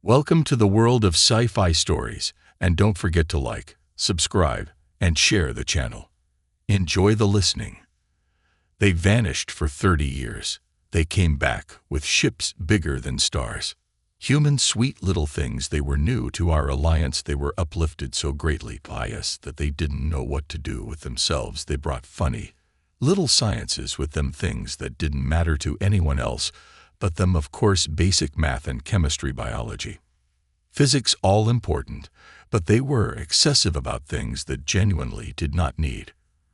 Welcome to the world of sci-fi stories, and don't forget to like, subscribe, and share the channel. Enjoy the listening. They vanished for 30 years. They came back with ships bigger than stars. Human sweet little things, they were new to our alliance. They were uplifted so greatly by us that they didn't know what to do with themselves. They brought funny little sciences with them, things that didn't matter to anyone else but them, of course, basic math and chemistry, biology, physics, all important, but they were excessive about things that genuinely did not need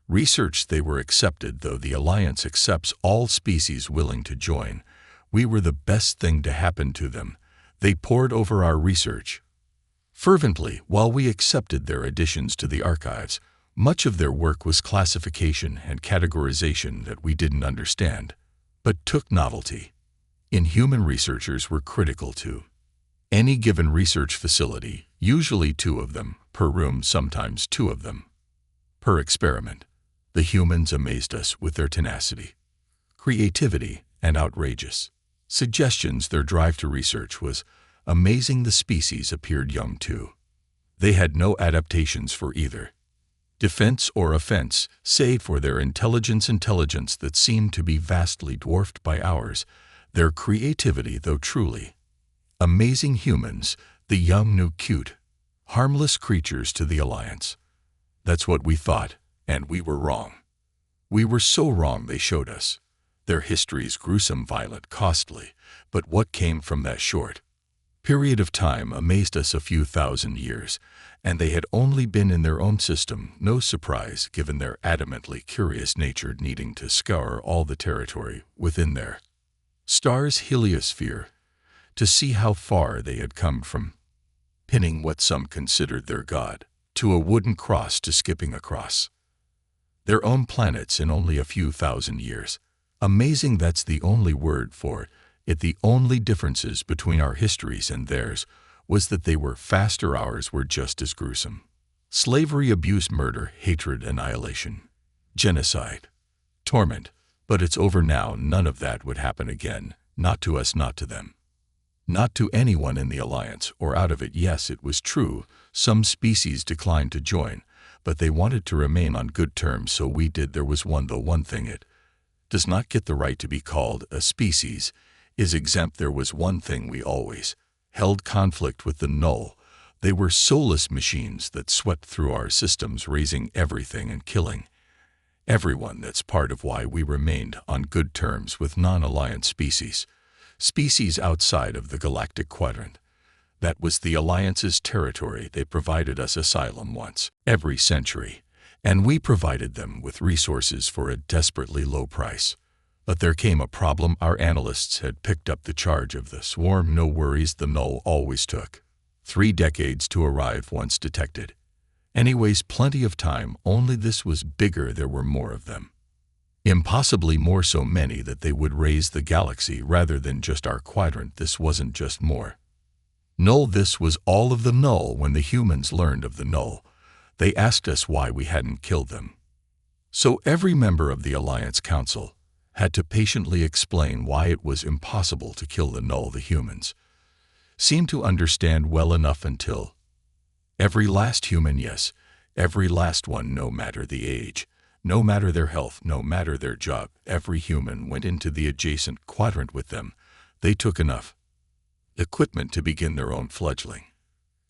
research. They were accepted, though the Alliance accepts all species willing to join. We were the best thing to happen to them. They pored over our research fervently while we accepted their additions to the archives. Much of their work was classification and categorization that we didn't understand, but took novelty. Inhuman researchers were critical to any given research facility, usually 2 of them per room, sometimes 2 of them per experiment. The humans amazed us with their tenacity, creativity, and outrageous suggestions. Their drive to research was amazing. The species appeared young too. They had no adaptations for either defense or offense, save for their intelligence that seemed to be vastly dwarfed by ours. Their creativity, though truly amazing. Humans, the young, new, cute, harmless creatures to the Alliance. That's what we thought, and we were wrong. We were so wrong. They showed us their histories, gruesome, violent, costly, but what came from that short period of time amazed us. A few thousand years, and they had only been in their own system. No surprise, given their adamantly curious nature, needing to scour all the territory within their star's heliosphere to see how far they had come, from pinning what some considered their god to a wooden cross, to skipping across their own planets in only a few thousand years. Amazing, that's the only word for it. The only differences between our histories and theirs was that they were faster. Ours were just as gruesome. Slavery, abuse, murder, hatred, annihilation, genocide, torment. But it's over now. None of that would happen again. Not to us, not to them, not to anyone in the Alliance or out of it. Yes, it was true. Some species declined to join, but they wanted to remain on good terms, so we did. There was the one thing it does not get the right to be called a species is exempt. There was one thing we always held: conflict with the null. They were soulless machines that swept through our systems, raising everything and killing everyone. That's part of why we remained on good terms with non-Alliance species outside of the Galactic quadrant. That was the Alliance's territory. They provided us asylum once every century, and we provided them with resources for a desperately low price. But there came a problem. Our analysts had picked up the charge of the swarm. No worries, the null always took 3 decades to arrive once detected. Anyways, plenty of time, only this was bigger. There were more of them. Impossibly more, so many that they would raise the galaxy rather than just our quadrant. This wasn't just more null, this was all of the null. When the humans learned of the null, they asked us why we hadn't killed them. So every member of the Alliance Council had to patiently explain why it was impossible to kill the null. The humans seemed to understand well enough until every last human, yes, every last one, no matter the age, no matter their health, no matter their job, every human went into the adjacent quadrant with them. They took enough equipment to begin their own fledgling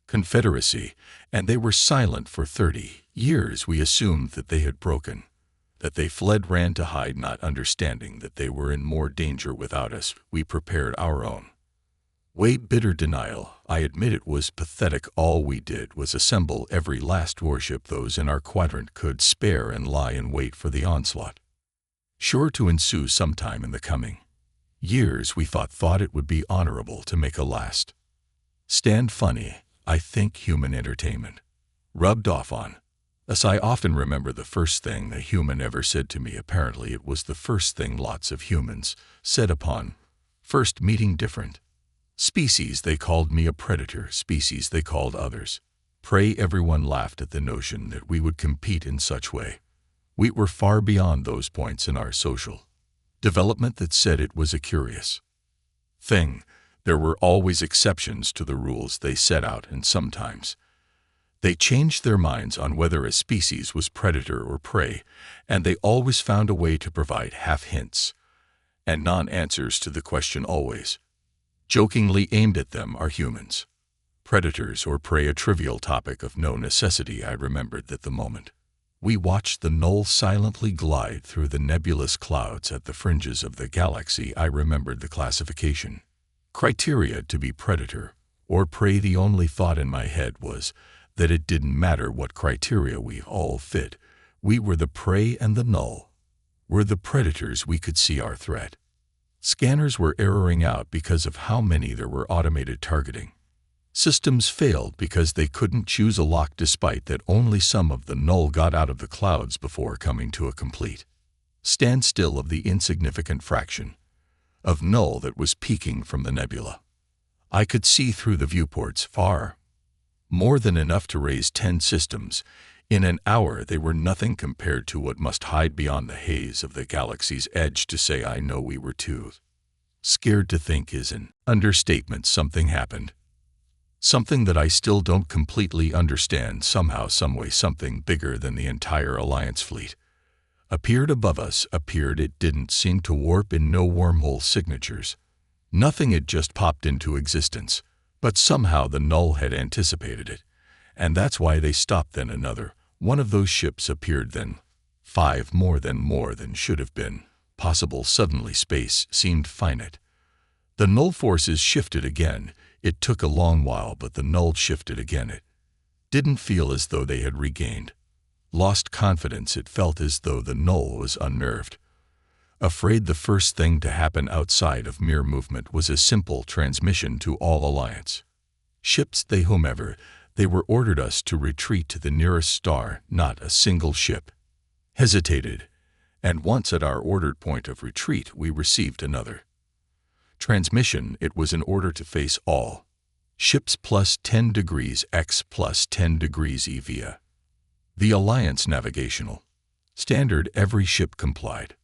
confederacy, and they were silent for 30 years. We assumed that they had broken, that they fled, ran to hide, not understanding that they were in more danger without us. We prepared our own way. Bitter denial. I admit it was pathetic. All we did was assemble every last warship those in our quadrant could spare and lie in wait for the onslaught sure to ensue sometime in the coming years. We thought it would be honorable to make a last stand. Funny, I think human entertainment rubbed off on us. I often remember the first thing a human ever said to me. Apparently it was the first thing lots of humans said upon first meeting different species. They called me a predator. Species they called others prey. Everyone laughed at the notion that we would compete in such way. We were far beyond those points in our social development that said it was a curious thing There were always exceptions to the rules they set out, and sometimes they changed their minds on whether a species was predator or prey, and they always found a way to provide half hints and non-answers to the question always jokingly aimed at them are humans. Predators or prey, a trivial topic of no necessity. I remembered that the moment we watched the knoll silently glide through the nebulous clouds at the fringes of the galaxy, I remembered the classification criteria to be predator or prey. The only thought in my head was that it didn't matter what criteria we all fit. We were the prey and the null were the predators. We could see our threat. Scanners were erroring out because of how many there were. Automated targeting systems failed because they couldn't choose a lock, despite that only some of the null got out of the clouds before coming to a complete standstill of the insignificant fraction of null that was peeking from the nebula. I could see through the viewports far more than enough to raise 10 systems. In an hour they were nothing compared to what must hide beyond the haze of the galaxy's edge. To say I know we were too scared to think is an understatement. Something happened. Something that I still don't completely understand. Somehow, someway, something bigger than the entire Alliance fleet appeared above us. Appeared. It didn't seem to warp in, no wormhole signatures. Nothing. It just popped into existence. But somehow the null had anticipated it, and that's why they stopped. Then another one of those ships appeared. Then 5 more than should have been possible. Suddenly space seemed finite. The null forces shifted again. It took a long while, but the null shifted again. It didn't feel as though they had regained lost confidence. It felt as though the null was unnerved, afraid. The first thing to happen outside of mere movement was a simple transmission to all Alliance ships. Whomever they were ordered us to retreat to the nearest star. Not a single ship hesitated, and once at our ordered point of retreat, we received another transmission. It was an order to face all ships plus 10 degrees X plus 10 degrees E via the Alliance navigational standard. Every ship complied.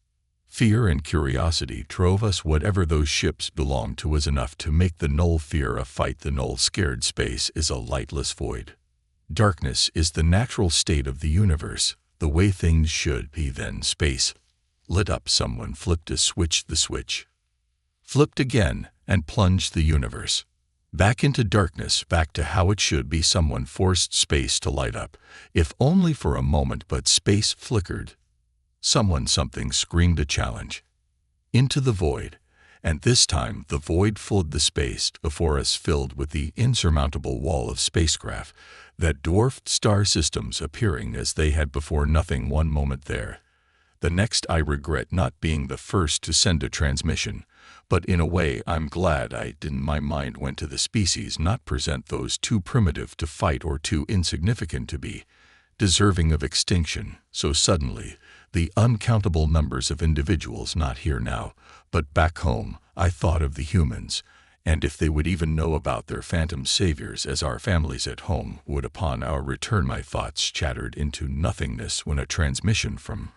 Fear and curiosity drove us. Whatever those ships belonged to was enough to make the null fear a fight. The null scared. Space is a lightless void. Darkness is the natural state of the universe, the way things should be. Then space lit up. Someone flipped a switch. The switch flipped again and plunged the universe back into darkness, back to how it should be. Someone forced space to light up, if only for a moment, but space flickered. Something screamed a challenge into the void, and this time the void flooded the space before us, filled with the insurmountable wall of spacecraft that dwarfed star systems, appearing as they had before. Nothing. One moment there, the next. I regret not being the first to send a transmission, but in a way I'm glad I didn't. My mind went to the species, not present those too primitive to fight or too insignificant to be deserving of extinction. So suddenly, the uncountable numbers of individuals not here now, but back home. I thought of the humans, and if they would even know about their phantom saviors as our families at home would. Upon our return, my thoughts chattered into nothingness when a transmission from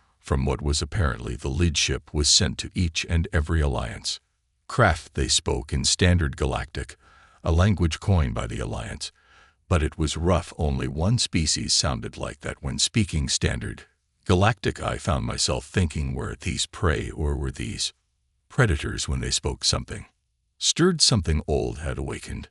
what was apparently the lead ship was sent to each and every Alliance craft. They spoke in Standard Galactic, a language coined by the Alliance, but it was rough. Only one species sounded like that when speaking Standard Galactic. I found myself thinking, were these prey or were these predators when they spoke? Something stirred. Something old had awakened.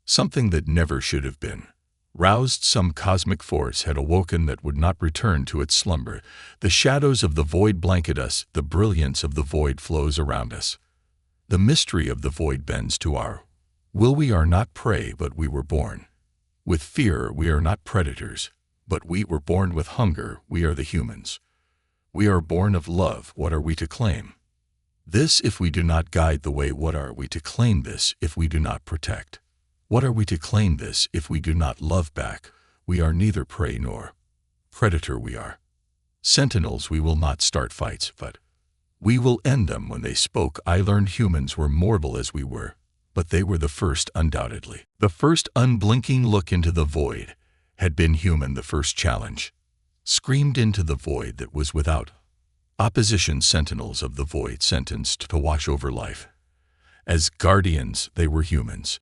Something that never should have been roused. Some cosmic force had awoken that would not return to its slumber. The shadows of the void blanket us. The brilliance of the void flows around us. The mystery of the void bends to our will. We are not prey, but we were born with fear. We are not predators, but we were born with hunger. We are the humans. We are born of love. What are we to claim? This if we do not guide the way. What are we to claim? This if we do not protect. What are we to claim? This if we do not love back. We are neither prey nor predator. We are sentinels. We will not start fights, but we will end them. When they spoke, I learned humans were mortal as we were, but they were the first. Undoubtedly, the first unblinking look into the void had been human. The first challenge screamed into the void that was without opposition. Sentinels of the void, sentenced to watch over life As guardians, they were humans.